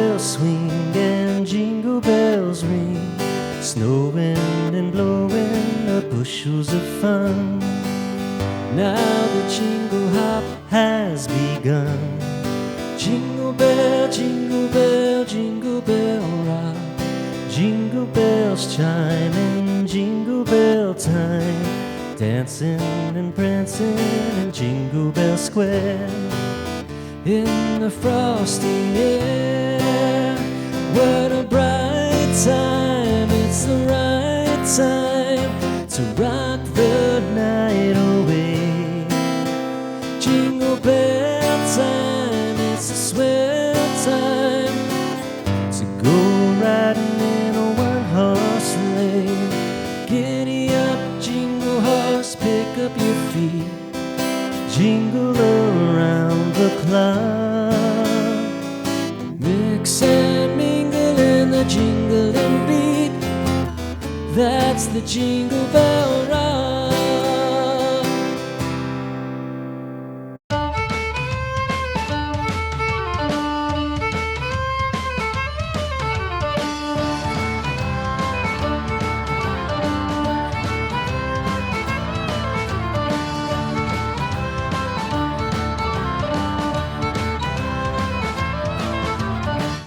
bells swing and jingle bells ring, snowing and blowing the bushels of fun. Now the jingle hop has begun. Jingle bell, jingle bell, jingle bell rock. Jingle bells chime in jingle bell time, dancing and prancing in Jingle Bell Square. In the frosty air, what a bright time. It's the right time to rock the night away. Jingle bell time, it's a swell time to go riding in a one-horse sleigh. Giddy up, jingle horse, pick up your feet, jingle around the clock. Mix and mingle in the jingling beat, that's the Jingle Bell Rock.